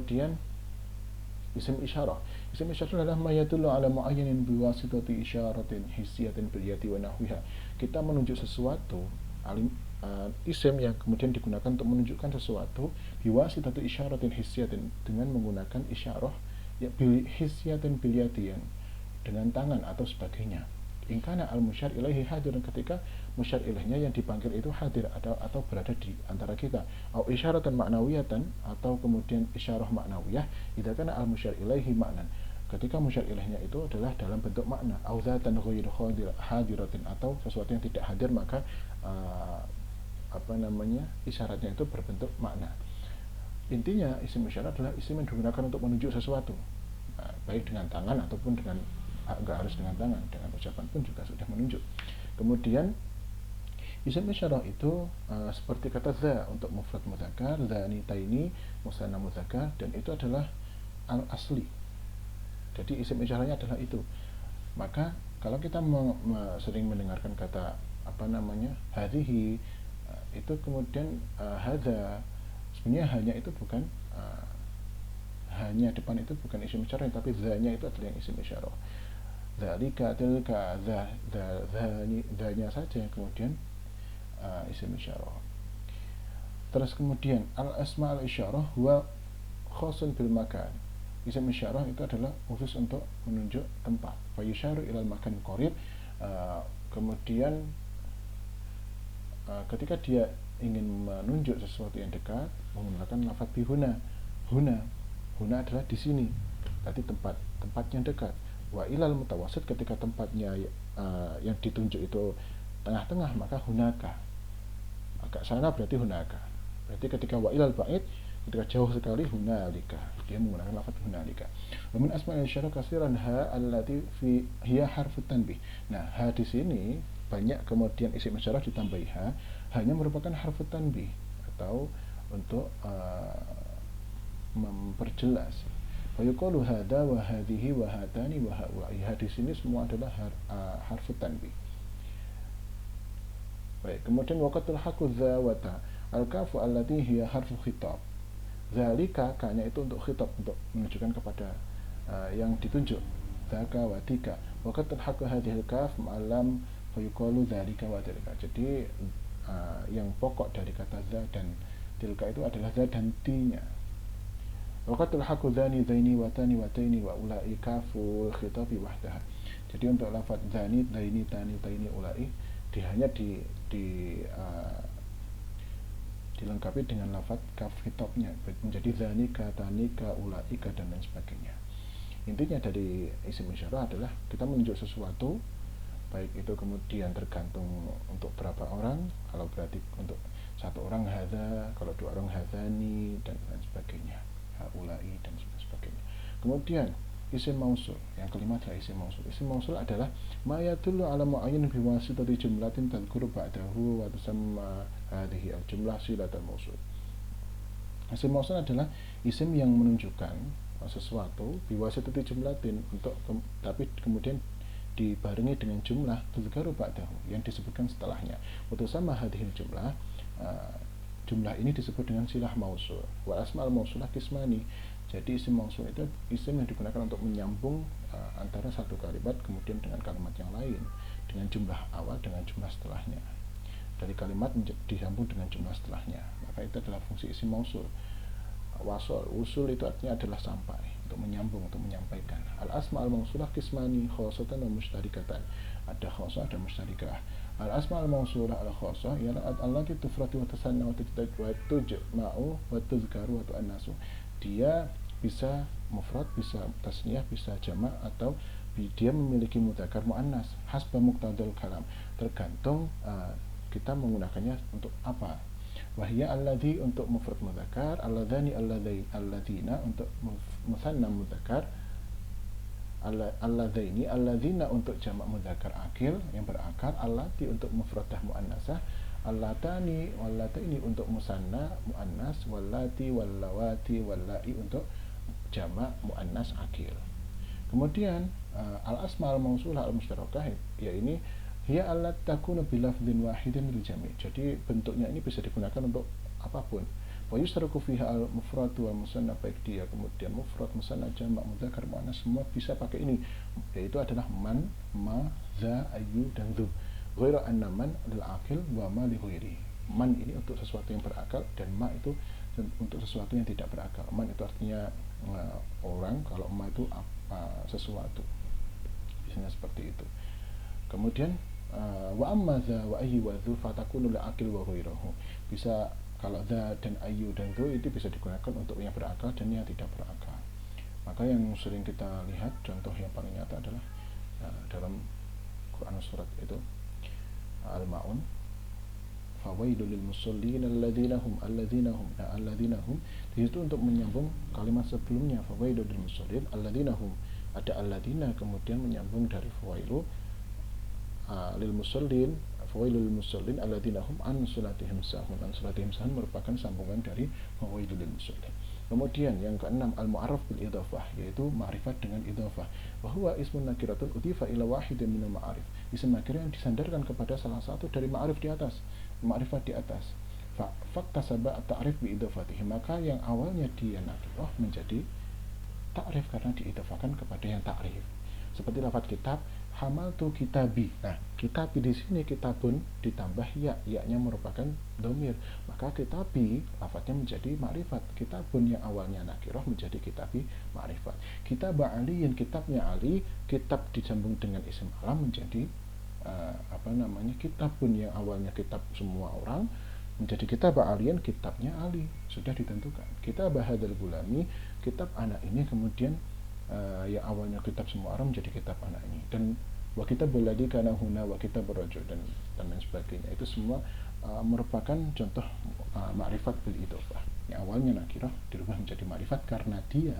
kemudian isim isyarah. Isim isyarah adalah ma yadullu ala muayyanin biwasitati isyaratin hissiyatin bil yadi wa nahwiha. Kita menunjuk sesuatu, isim yang kemudian digunakan untuk menunjukkan sesuatu biwasitati isyaratin hissiyatin, dengan menggunakan isyarah ya bil hissiyatin bil yadi, yang dengan tangan atau sebagainya. In kana al musyar ilaihi hadirun, ketika musyar ilaihnya yang dipanggil itu hadir atau berada di antara kita, au isyaratan ma'nawiyatan, atau kemudian isyarah ma'nawiyah idza kana al musyar ilaihi ma'nan, ketika musyar ilaihnya itu adalah dalam bentuk makna, au dzatan ghairu hadiratin, atau sesuatu yang tidak hadir, maka isyaratnya itu berbentuk makna. Intinya isim isyarat adalah isim yang digunakan untuk menunjuk sesuatu, baik dengan tangan ataupun dengan enggak harus dengan tangan, dengan ucapan pun juga sudah menunjuk. Kemudian isim isyarah itu seperti kata za untuk mufrad mudzakkar, dzanitaini musanna mudzakkar, dan itu adalah al asli. Jadi isim isyarahnya adalah itu. Maka kalau kita sering mendengarkan kata hadhihi, itu kemudian hadza, sebenarnya hanya itu bukan hanya depan itu bukan isim isyarah, tapi za-nya itu adalah yang isim isyarah. Dzalika, tilka, dzanya saja yang kemudian isim isyarah. Terus kemudian al asma al isyarah huwa khasun bil makan. Isim isyarah itu adalah khusus untuk menunjuk tempat. Fa yusyaru ilal makan qarib. Kemudian ketika dia ingin menunjuk sesuatu yang dekat, menggunakan lafadz bihuna. Huna adalah di sini, berarti tempatnya dekat. Wa ilal mutawassit, ketika tempatnya yang ditunjuk itu tengah-tengah, maka hunaka, agak sana berarti hunaka. Berarti ketika wa ilal ba'id, ketika jauh sekali, hunalika, dia menggunakan lafadz hunalika. Wa min asma'il isyarah katsiran ha allati fi hiya harfu tanbih. Nah, ha di sini banyak kemudian isim isyarah ditambahi ha, hanya merupakan harfu tanbih atau untuk memperjelas. Wa yuqalu hadza wa hadhihi wa hatani wa haula'i. Di sini semua adalah harfu tanbih. Baik, kemudian waqatul haqqu dza wa ta. Al-kafu allati hiya harfu khitab. Zalika, ka-nya itu untuk khitab, untuk menunjukkan kepada yang ditunjuk. Dzaka wa tika. Waqatul haqqu hadhihi al-kaf ma'lam fa yuqalu dzalika wa tilka. Jadi yang pokok dari kata za dan tilka itu adalah za dan ti-nya. Waqatul haqqu dzani dzaini wa tani wa taini wa ulai kafu khitabi wahdaha. Jadi untuk lafaz dzani, dzaini, tani, taini, ulai hanya dilengkapi dengan lafaz kaf khitabnya, menjadi dzanika, tanika, ulaika, dan lain sebagainya. Intinya dari isim isyarah adalah kita menunjuk sesuatu, baik itu kemudian tergantung untuk berapa orang, kalau berarti untuk satu orang hadza, kalau dua orang hadzani, dan lain sebagainya, haulai, dan sebagainya. Kemudian isim mausul, yang kelima adalah isim mausul. Isim mausul adalah ma yadullu ala mu'ayyan bi wasitati jumlatin tadhkuru ba'dahu wa tusamma hadhihi al-jumlah silatul mausul. Isim mausul adalah isim yang menunjukkan sesuatu bi wasitati jumlatin, tapi kemudian dibarengi dengan jumlah tadhkuru ba'dahu, yang disebutkan setelahnya. Wa tusamma hadhihi al-jumlah, jumlah ini disebut dengan silah mausul. Wa asma'ul mausulah qismani. Jadi isim mausul itu isim yang digunakan untuk menyambung antara satu kalimat kemudian dengan kalimat yang lain, dengan jumlah awal dengan jumlah setelahnya. Dari kalimat disambung dengan jumlah setelahnya. Maka itu adalah fungsi isim mausul. Wasol, usul itu artinya adalah sampai, untuk menyambung, untuk menyampaikan. Al asma al mausulah qismani, khassatan wa mustarikatan. Ada khassah, ada mustarikah. Al asma al mausulah al khassah ialah allati tufratu wa tasanna wa tujma'u wa tuzkaru wa tu'annasu. Dia bisa mufrad, bisa tasniyah, bisa jamak, atau dia memiliki mudzakkar muannas hasba muqtadal kalam, tergantung kita menggunakannya untuk apa. Wahya alladzi untuk mufrad mudzakkar, alladzani, alladzina untuk musanna mudzakkar, alladzaini, alladzina untuk jamak mudzakkar akil yang berakar, allati untuk mufradah muannasah, allatani, wallataini untuk musanna muannas, wallati, wallawati, wallai untuk jamak muannas akil. Kemudian al asma al mausulah al mustarakah, ya ini hiya allat takunu bi lafdhin wahidin lil jami'. Jadi bentuknya ini bisa digunakan untuk apapun, Wa yusraku fiha al-mufrad wal musanna, baik dia kemudian mufrad, musanna, jamak, mudzakkar, muannas, semua bisa pakai ini, yaitu adalah man, ma, za, ayu, dan dzu. Ghairu anna man lil aqil wa ma li ghairi. Man ini untuk sesuatu yang berakal, dan ma itu untuk sesuatu yang tidak berakal. Man itu artinya orang, kalau ma itu sesuatu. Biasanya seperti itu. Kemudian wa amma za wa ayyu wa dzu fatakunu lil aqil wa ghairuhu. Bisa kalau za dan ayu dan dzu itu bisa digunakan untuk yang berakal dan yang tidak berakal. Maka yang sering kita lihat contoh yang paling nyata adalah dalam Quran surat itu Al-Maun, fawailul lil musallin alladzina hum di situ untuk menyambung kalimat sebelumnya fawailul lil musallin alladzina hum, ada alladzina kemudian menyambung dari fawailu lil musallin, fawailul lil musallin alladzina hum an salatihim sahun. An salatihim sahun merupakan sambungan dari fawailul lil musallin. Kemudian yang keenam al-mu'arraf bil idhafah, yaitu ma'rifat dengan idhafah. Wa huwa ismun nakiratun utifa ila wahidin minal ma'arif. Isim nakirah yang disandarkan kepada salah satu dari ma'arif di atas, ma'rifat di atas. Faktasaba at-ta'rif bi idhafatihi, maka yang awalnya dia nakirah menjadi ta'rif karena diidhafahkan kepada yang ta'rif. Seperti lafaz kitab, hamaltu kitabi. Nah, kitabi di sini kitabun ditambah ya, ya-nya merupakan dhamir. Maka kitabi lafaznya menjadi ma'rifat. Kitabun yang awalnya nakirah menjadi kitabi ma'rifat. Kitab aliyin, kitabnya Ali, kitab disambung dengan isim alam menjadi kitabun yang awalnya kitab semua orang menjadi kitab aliyin, kitabnya Ali, sudah ditentukan. Kitab hadzal gulami, kitab anak ini, kemudian yang awalnya kitab semua orang menjadi kitab anak ini, dan wa kitab baladi kana huna wa kitab rajul dan lain sebagainya. Itu semua merupakan contoh ma'rifat bil idhofah. Yang awalnya nakirah dirubah menjadi ma'rifat karena dia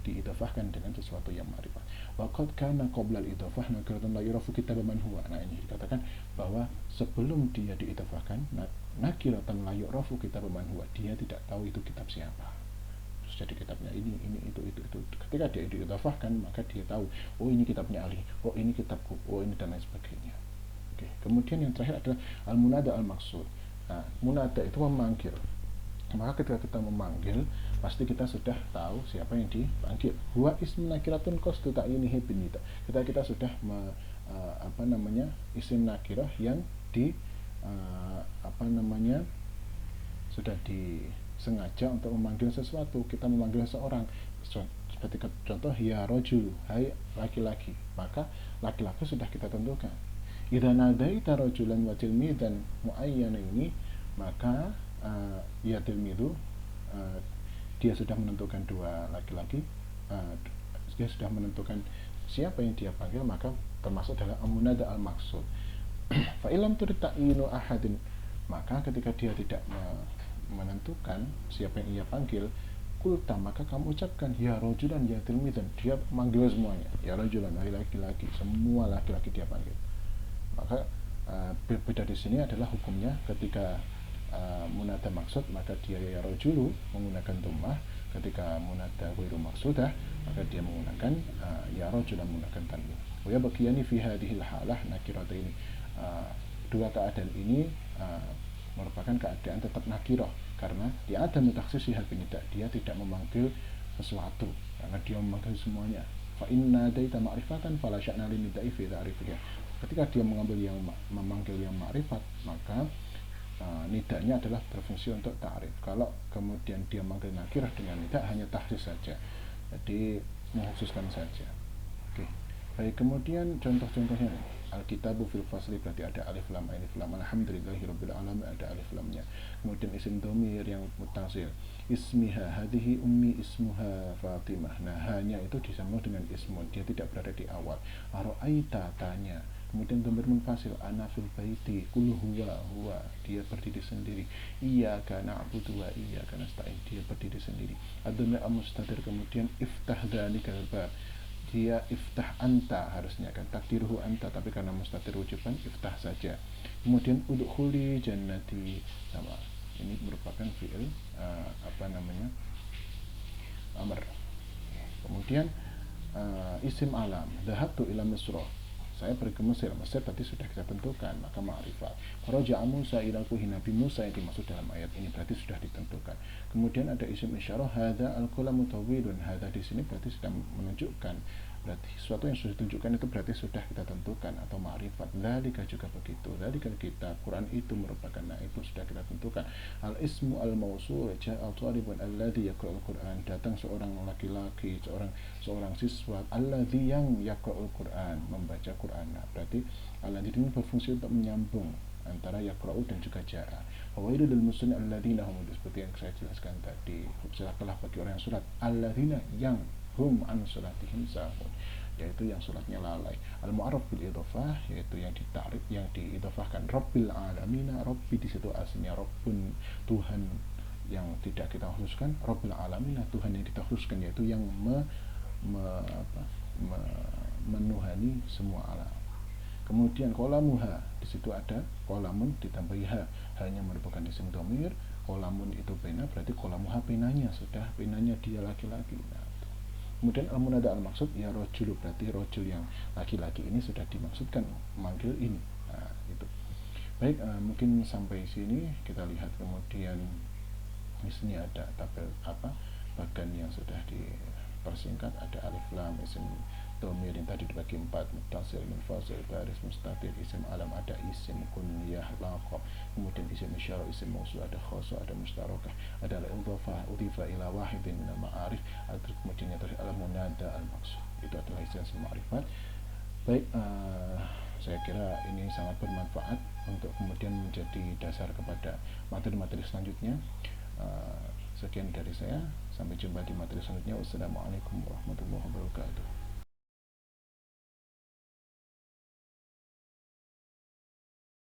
diidhofahkan dengan sesuatu yang ma'rifat. Wa qad kana qabla al-idhofah nakiratan la yurafu kitab man huwa. Nah, ini dikatakan bahwa sebelum dia diidhofahkan nakiratan la yurafu kitab man huwa, dia tidak tahu itu kitab siapa. Jadi kitabnya ini itu. Ketika dia diidhafahkan maka dia tahu, oh ini kitabnya Ali, oh ini kitabku, oh ini, dan lain sebagainya. Oke. Kemudian yang terakhir adalah al-munada al-maqsud. Nah, munada itu memanggil. Maka ketika kita memanggil pasti kita sudah tahu siapa yang dipanggil. Huwa ismun nakiratun qasdu ta'yinihi binita. Kita sudah isim nakirah yang sudah disengaja untuk memanggil sesuatu. Kita memanggil seseorang, seperti contoh ya rajul, hai laki-laki, maka laki-laki sudah kita tentukan. Idza nadaita rajulan wa tilmidan muayyanaini, maka ya tilmidu, dia sudah menentukan dua laki-laki, dia sudah menentukan siapa yang dia panggil, maka termasuk dalam munada al-maqsud. Fa illam turid ta'yinu ahadin, maka ketika dia tidak menentukan siapa yang ia panggil, kulta, maka kamu ucapkan ya rajulan ya tilmidan, dia manggil semuanya, ya rajulan, laki-laki, semua laki-laki dia panggil. Maka berbeda di sini adalah hukumnya ketika munada maksud maka dia ya rajulu menggunakan dhammah, ketika munada ghairu maksudah maka dia menggunakan ya rajulan menggunakan tanwin. Wa yabqiyani fi hadhihi al-halah nakirataini. Dua keadaan ini merupakan keadaan tetap nakirah karena dia ada mutakhsisihal binida, dia tidak memanggil sesuatu karena dia memanggil semuanya. Fa inna daita ma'rifatan fala sya'na lin nidai fi ta'rifiha. Ketika dia memanggil yang ma'rifat, maka nidanya adalah berfungsi untuk ta'rif. Kalau kemudian dia memanggil nakirah dengan nida, hanya tahsis saja, jadi mengkhususkan saja. Oke. Baik, kemudian contoh-contohnya Al-kitabu fil fasli, berarti ada alif lam, alhamdulillahirabbil alamin, ada alif lamnya. Kemudian isim dhamir yang muttasil, ismiha hadhihi ummi ismuha Fatimah. Nah, hanya itu disambung dengan ismun, dia tidak berada di awal. Ara'aita, tanya. Kemudian dhamir munfasil, ana fil baiti, qul huwa, dia berdiri sendiri. Iyyaka na'budu wa iyyaka nasta'in, dia berdiri sendiri. Ad-dhamir al-mustatir, kemudian iftah dzalikal bab, dia iftah anta, harusnya kan takdiruhu anta, tapi karena mustatir wujuban iftah saja. Kemudian udkhuli jannati, sama ini merupakan fi'il amr. Kemudian isim alam, dhahabtu ila Misra, saya pergi ke Mesir, Mesir berarti sudah kita tentukan, maka ma'rifat. Faraja'a Musa ila kuhi Nabi Musa yang dimaksud dalam ayat ini berarti sudah ditentukan. Kemudian ada isim isyarah, hadza al-qalamu tawilun, hadza di sini berarti sudah menunjukkan, berarti sesuatu yang sudah ditunjukkan itu berarti sudah kita tentukan atau ma'rifat. Dzalika juga begitu, dzalika kitab Quran itu merupakan, nah itu sudah kita tentukan. Al ismu al mausul ja'a talibun alladhi yaqra'ul Quran, datang seorang laki-laki, seorang siswa alladhi yang yaqra'ul Quran, membaca Quran. Nah, berarti alladhi ini berfungsi untuk menyambung antara yaqra'u dan juga ja'a. Fawailul lil muslimin alladzina hum, seperti yang saya jelaskan tadi, celakalah bagi orang yang salat, alladzina yang hum an salatihim sahun, yaitu yang salatnya lalai. Al mu'arraf bil idhofah, yaitu yang ditarik, yang diidhofahkan. Rabbil alamina, Rabbi di situ aslinya Rabbun, Tuhan yang tidak kita khususkan. Rabbil alamina, Tuhan yang kita khususkan, yaitu yang menuhani semua alam. Kemudian kolamuha, di situ ada kolamun ditambahi ha, hanya merupakan isim domir. Kolamun itu pena, berarti kolamuha penanya, sudah penanya dia laki-laki. Nah, kemudian al-munada al-maksud, ya rojul, berarti rojul yang laki-laki ini sudah dimaksudkan manggil ini. Nah, itu. Baik, mungkin sampai sini kita lihat. Kemudian di sini ada tabel bagan yang sudah dipersingkat, ada alif lam, isim domir yang tadi dibagi 4, muttasil, munfasil, baris, mustatir, isim alam, ada isim kunyah, laqab, kemudian isim isyarah, isim mausul, ada khoso, ada mustarakah, ada al-idhofah, udhifa ila wahidin minal ma'arif, kemudian yang tadi al-munada al-maksud, itu adalah isim ma'rifat. Baik, saya kira ini sangat bermanfaat untuk kemudian menjadi dasar kepada materi-materi selanjutnya. Sekian dari saya, sampai jumpa di materi selanjutnya. Wassalamualaikum warahmatullahi wabarakatuh.